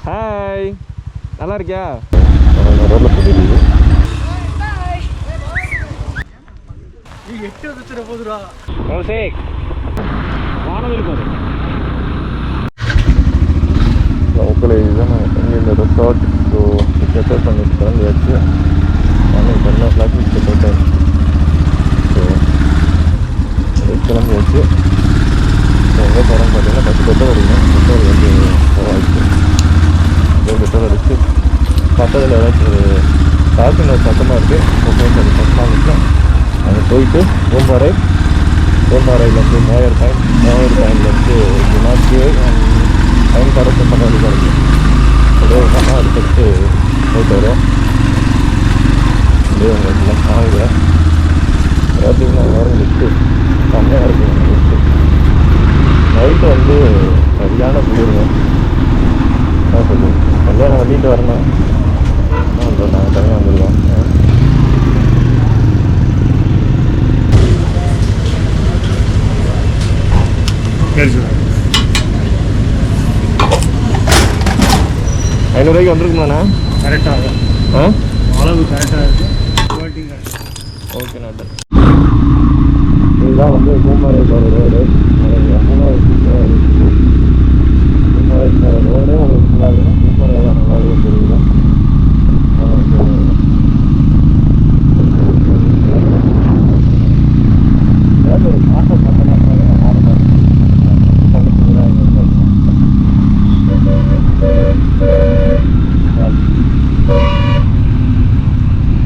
Hi, நல்லா இருக்கியா? ரோட்ல போயிருக்கு. நீ 8 வந்துச்சுற போதுடா. கௌசிக் வானவில் போடு. லோக்கல் இதுதான் இந்த ரிசார்ட். ஸோ செக்அப் பண்ணிட்டு கிளம்பியாச்சு. மார்னிங் 10 o'clock செக்அப் ஆகிடுச்சு. ஸோ கிளம்பியாச்சு. ஸோ எங்கே போகிறோம்னு பார்த்தீங்கன்னா பஸ் பெட்ரோல் அடிக்கணும். பெட்ரோல் வந்து ஆயிடுச்சு. பெட்ரோல் அடிச்சு பக்கத்தில் ஏதாச்சும் ஒரு காசின் ஒரு பக்கமாக இருக்குது. போயிட்டு அது பக்கமாக இருக்கும். அங்கே போயிட்டு பூம்பாறையிலேருந்து மோயர் பாயிண்ட்லேருந்து குணாக்கு டைம் கரெக்ட் பண்ண வழி கிடைக்கும். அப்படியே பண்ணால் அதுக்கடுத்து போயிட்டு வரும். அப்படியே உங்களுக்கு காலையில் பார்த்தீங்கன்னா நேரம் லிஃப்ட்டு செம்மையாக இருக்கும். லிஃப்ட்டு நைட்டு வந்து சரியான குளிருங்க. என்ன சொல்லுவோம், கல்யாணம் பண்ணிட்டு வரணும். நாங்கள் தனியாக வந்துருக்கோம். ₹500 வந்துருக்குமாண்ணா? கரெக்டாக அளவு கரெக்டாக இருக்குது. ஓகே நாட்டு. இதுதான் வந்து பூம்பாறை போகிற ரோடு. பூம்பாறை போகிற ரோடு உங்களுக்கு நல்லா இருக்கும். பூம்பாறை தான் நல்லா இருக்கும். தெரியுதா? ஒரு மாதம்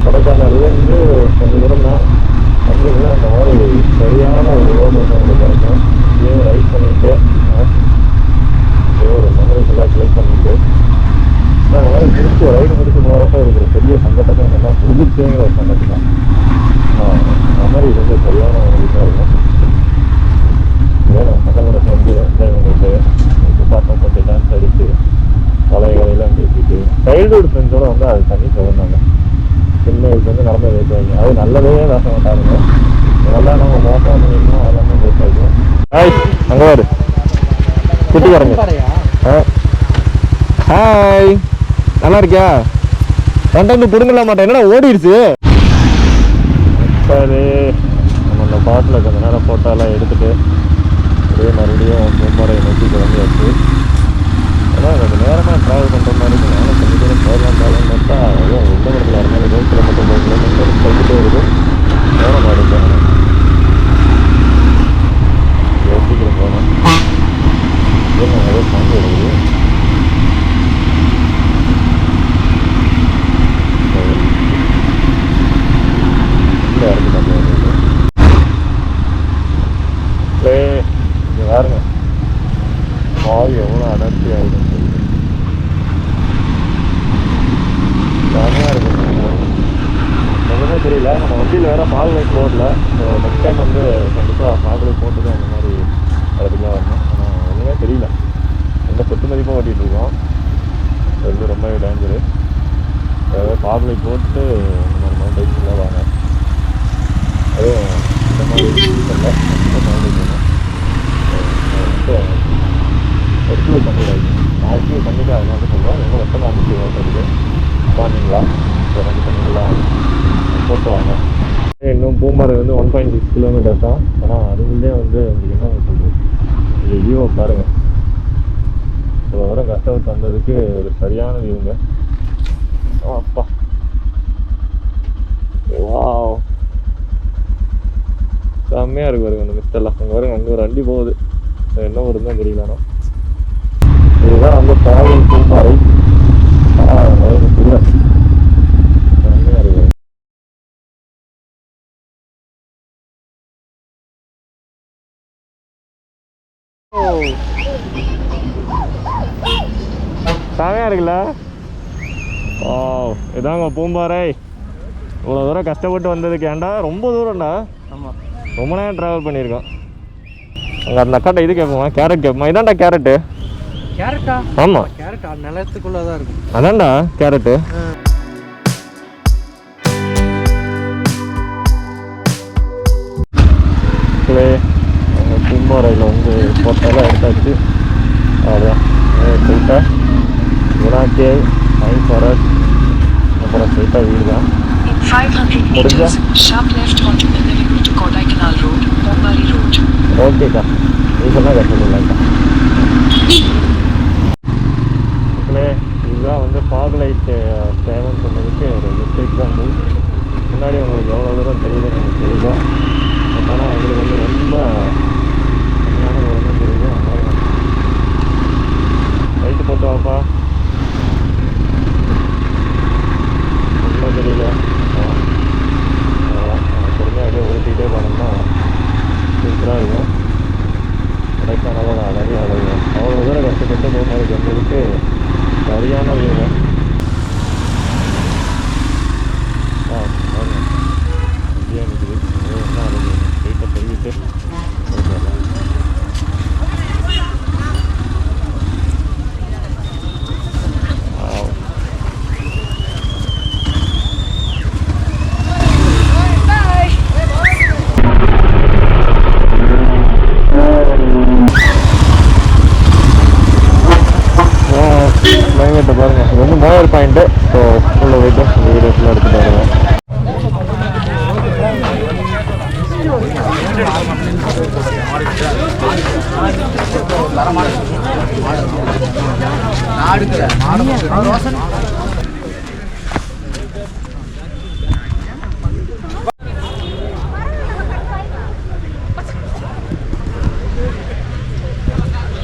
கொடைக்கானல்லேருந்து கொஞ்சம் தூரம் தான் வந்தீங்கன்னா அந்த மாதிரி சரியான ஒரு ரோடு வந்து கிடைக்கும். இதே ரைட் பண்ணிட்டு ஒரு மெமரி ஃபுல்லாக கிளிக் பண்ணிட்டு அந்த மாதிரி முடிச்சு ரைடு முடிச்சு போகிறப்ப இருக்கிற பெரிய சங்கடத்தை என்னென்னா புதுச்சேங்கிற ஒரு சங்கத்து தான். மெமரி வந்து சரியான ஒரு இதாக இருக்கும். வேணும் பசங்களோட சேர்ந்து என்ஜாய் பண்ணிட்டு பாட்டம் போட்டு டான்ஸ் அடித்து பழைய கதையெல்லாம் பேசிட்டு சைல்டுஹுட் ஃப்ரெண்ட்ஸோடு வந்து அது தண்ணி சொல்லுவாங்க. சின்ன வயசுல வந்து நடந்த பேசுவாங்க. அது நல்லதே பேச மாட்டாங்க. இதெல்லாம் நம்ம மோசம் பண்ணிங்கன்னா அதெல்லாமே பேசுவாங்க. ஹாய், அங்கே வாரு குட்டிக்காரங்க. ஹாய், நல்லா இருக்கியா? ரெண்டு பிடுங்கலாம் மாட்டேன். என்னடா ஓடிடுச்சு. சரி, நம்ம அந்த பாட்டில் கொஞ்ச நேரம் ஃபோட்டோலாம் எடுத்துகிட்டு அப்படியே மறுபடியும் பூம்பாறை நோக்கி கிளம்பியாச்சு. ஏன்னா கொஞ்சம் நேரமாக ட்ராவல் பண்ணுற மாதிரி இருக்குது. நானும் கொஞ்சம் தூரம் போகலாம் பார்த்தா அதுவும் எந்த இடத்துல இருந்தாலும் 20 கிலோமீட்டர் 30 கிலோமீட்டர் போய்கிட்டே இருக்குது. நேரம் ஆகிடுச்சேன். சீக்கிரம் போகணும். ஏன்னா நிறைய சாமி இருக்குது. இல்லை இறங்கிட்டாங்க. இங்கே பாருங்க வாய் எவ்வளோ அடர்த்தி ஆகிடும். செம்மையாக இருக்கும். ஒன்றுமே தெரியல. நம்ம வண்டியில் வேறு ஃபாக் லைட் போடல. ஸோ நெக்ஸ்ட் டைம் வந்து கண்டிப்பாக ஃபாக் லைட் போட்டு தான் அந்த மாதிரி இடத்துக்குலாம் வரணும். ஆனால் ஒன்றுமே தெரியல. எந்த சொத்து மதிப்பாக ஓட்டிகிட்டு இருக்கோம். அது வந்து ரொம்ப டேஞ்சரு. அதாவது ஃபாக் லைட் போட்டு இந்த மாதிரி மவுண்டைன்ஸ்லாம் வாங்க. அதுவும் இந்த மாதிரி இல்லை மவுண்டைன் வேணும். எக்ஸ்பிளைன் பண்ணிடாது. ஆக்டிவ் பண்ணிவிட்டு அதனால தான் சொல்கிறோம். ரொம்ப கஷ்டமாக இருந்துச்சு ஓட்டுறதுக்கு. வாங்கிங்களா எனக்கு பண்ணிக்கலாம் போட்டு வாங்க. இன்னும் பூம்பாறை வந்து 1.6 கிலோமீட்டர்ஸ் தான். ஆனால் அதுக்குள்ளே வந்து உங்களுக்கு என்ன சொல்கிறது, இது வியூவை பாருங்கள். இவ்வளோ வர கஷ்டப்பட்டு வந்ததுக்கு ஒரு சரியான வியூங்க. அப்பா வாவ், செம்மையாக இருக்கு பாருங்க அந்த மிஸ்டெல்லாம். அங்கே பாருங்க, அங்கே ஒரு வண்டி போகுது. என்ன வருதுன்னு தான் தெரியலண்ணா. இதுதான் வந்து டிராவல் பூம்பாறை. செமையாக இருக்குல்ல? ஓ, இதாங்க பூம்பாறை. இவ்வளோ தூரம் கஷ்டப்பட்டு வந்ததுக்கு ஏன்டா, ரொம்ப தூரம்டா. ஆமாம், ரொம்ப நேரம் ட்ராவல் பண்ணியிருக்கோம். அங்கே அந்த அக்காட்ட இது கேட்போமா, கேரட் கேட்போமா? இதான்டா கேரட்டு. கேரட்டா? ஆமாம், கேரட் நிலத்துக்குள்ளே தான் இருக்கும். அதான்டா கேரட்டு. பூம்பாறையில் வந்து ஃபோட்டோலாம் எடுத்தாச்சு. அவ்வளோதான். போயிட்டா குணாக்கே பைன் ஃபாரஸ்ட் அப்புறம் ஸ்ட்ரைட்டாக வீடு தான். In 500 meters, sharp left onto Nellore to Kodaikanal Road, Bombali Road. ஓகேக்கா, நீ சொன்னால் கட்டணும்லக்கா. இதுதான் வந்து ஃபாக் லைட் தேவைன்னு சொன்னதுக்கு ஒரு பெஸ்ட் எக்ஸாம்பிள். முன்னாடி உங்களுக்கு எவ்வளோ தூரம் தெரியுதுன்னு எனக்கு தெரியும். ஆனால் உங்களுக்கு வந்து ரொம்ப கம்மியான தூரம் தெரியுது. அதனால லைட்டு போட்டு வாப்பா, ரொம்ப தெரியல. அவ்வளோதான், பொறுமையாக அப்படியே ஓட்டிகிட்டே போனோம்னா சூப்பராக இருக்கும். கொடைக்கானலோட அழகே அழகு. அவ்வளோ தூரம் கஷ்டப்பட்டு போகும்போது ஜன்னலுக்கு சரியான வியூங்க. இந்தியா நிற்குது, என்ன அழகு. ஸ்ட்ரைட்டாக தெரிவிட்டு போயிடலாம். கிளைமேட்டை பாருங்கள், இது வந்து மோயர் பாயிண்ட்டு. ஸோ உள்ள போய்ட்டு வீடியோஸ்லாம் எடுத்துகிட்டு வருவேன்.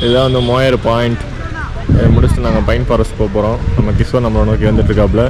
இதுதான் வந்து மோயர் பாயிண்ட். முடிச்சுட்டு நாங்கள் பைன் ஃபாரஸ்ட் போக போகிறோம். நம்ம கிஷோர் நம்மளை நோக்கி வந்துட்டுருக்காப்புல.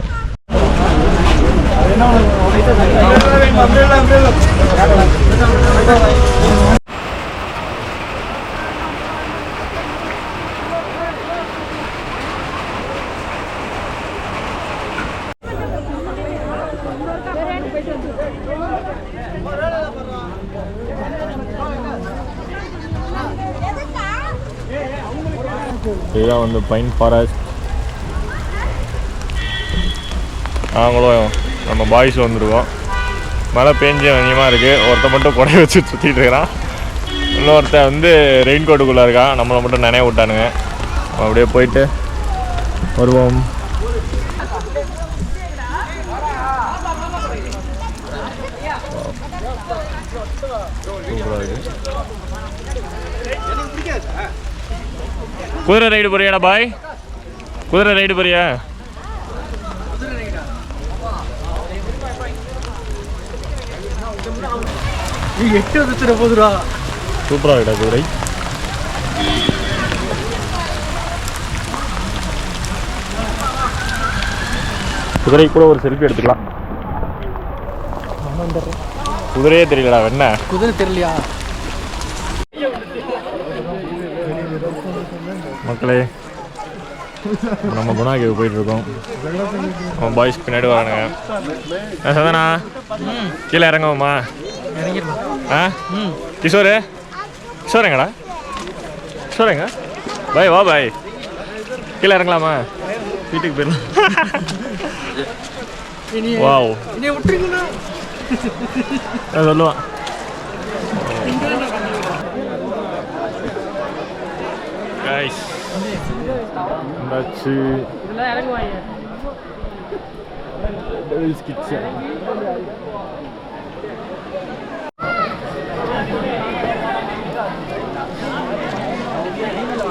இதுதான் வந்து பைன் ஃபாரஸ்ட். நாங்களும் நம்ம பாய்ஸ் வந்துருக்கோம். மழை பேஞ்சு அதிகமாக இருக்குது. ஒருத்தன் மட்டும் குறைய வச்சு சுற்றிட்டு இருக்கிறான். இன்னொருத்தன் வந்து ரெயின் கோட்டுக்குள்ளே இருக்கான். நம்மளை மட்டும் நினைவு விட்டானுங்க. அப்படியே போயிட்டு வருவோம். சூப்பராக இருக்குது. குதிரை ரைடு போறியாடா பாய்? குதிரை ரைடு போறியா? சூப்பரா இருக்கா குதிரை. குதிரை கூட ஒரு செல்ஃபி எடுத்துக்கலாம். குதிரையே தெரியலடா. என்ன குதிரை தெரியலையா மக்களே? நம்ம குணாக்கு போயிட்டு இருக்கோம். நம்ம பாய்ஸ் பின்னாடி வரானுங்க. சதானா கீழே இறங்குவோமா? ஆ கிஷோரு, கிஷோர் எங்கடா? கிஷோர் எங்க? பாய் வா பாய், கீழே இறங்கலாமா? வீட்டுக்கு போயிடலாம். வாவ், சொல்லுவான். கைஸ் வந்தாச்சு. Devils kitchen.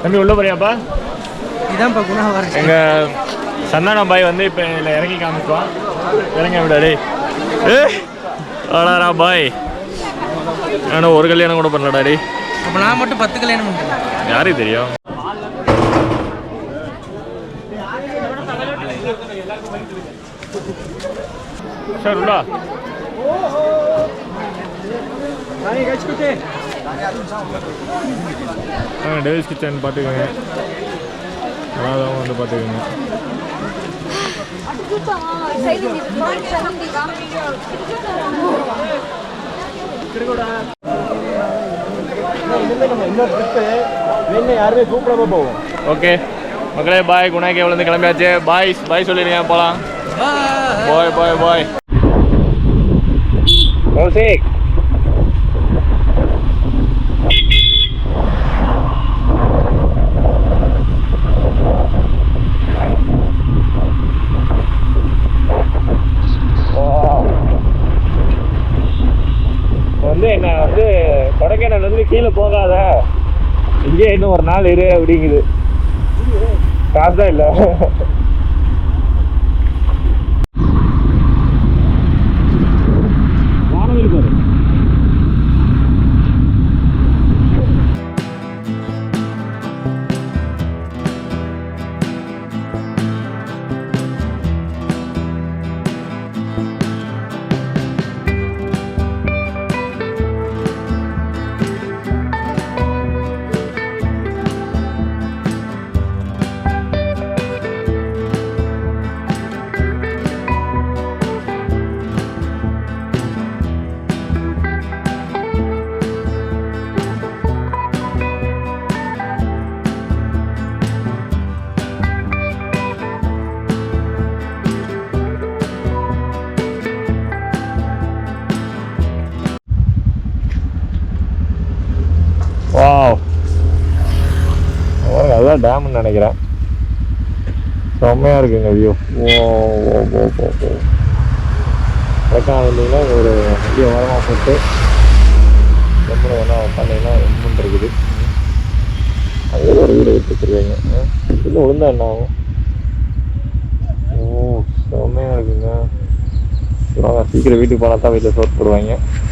தம்பி உள்ள போறியாப்பா? இதான்ப்பா குணா வர. எங்கள் சந்தானா பாய் வந்து இப்போ இதில் இறங்கி காமிக்குவான். இறங்க விடாடி. ஆடாரா பாய், நானும் ஒரு கல்யாணம் கூட பண்ணலடாடி. அப்போ நான் மட்டும் 10 கல்யாணம் பண்ணுறேன். யாருக்கு தெரியும்? சார் உள்ளா டேவிஸ் கிச்சன் பார்த்துக்கோங்க. அதான் வந்து பார்த்துக்கோங்க. யாருமே கூப்பிடாம போவோம். ஓகே மக்களே, பாய். குணாக்கே விழுந்து கிளம்பியாச்சு. பாய் பாய் சொல்லிடுங்க, போகலாம். பாய் பாய் பாய். கௌசிக் கீழே போகாத, இங்கே இன்னும் ஒரு நாள் இரு அப்படிங்குது. காசு தான் இல்லை. வானவில் பாரு. வாவ், அதுதான் டேம்னு நினைக்கிறேன். செம்மையாக இருக்குங்க வியூ. கொடைக்கானல் வந்தீங்கன்னா ஒரு வண்டியை வரமாக போட்டு ரொம்ப வேணா பண்ணிங்கன்னா ரொம்ப இருக்குது. அதே ஒரு வீடு விட்டு வச்சுருக்கீங்க. இன்னும் விழுந்தா என்ன ஆகும்? செம்மையாக இருக்குங்க. சீக்கிரம் வீட்டுக்கு போனால் தான் வீட்டில் சோறு போடுவாங்க.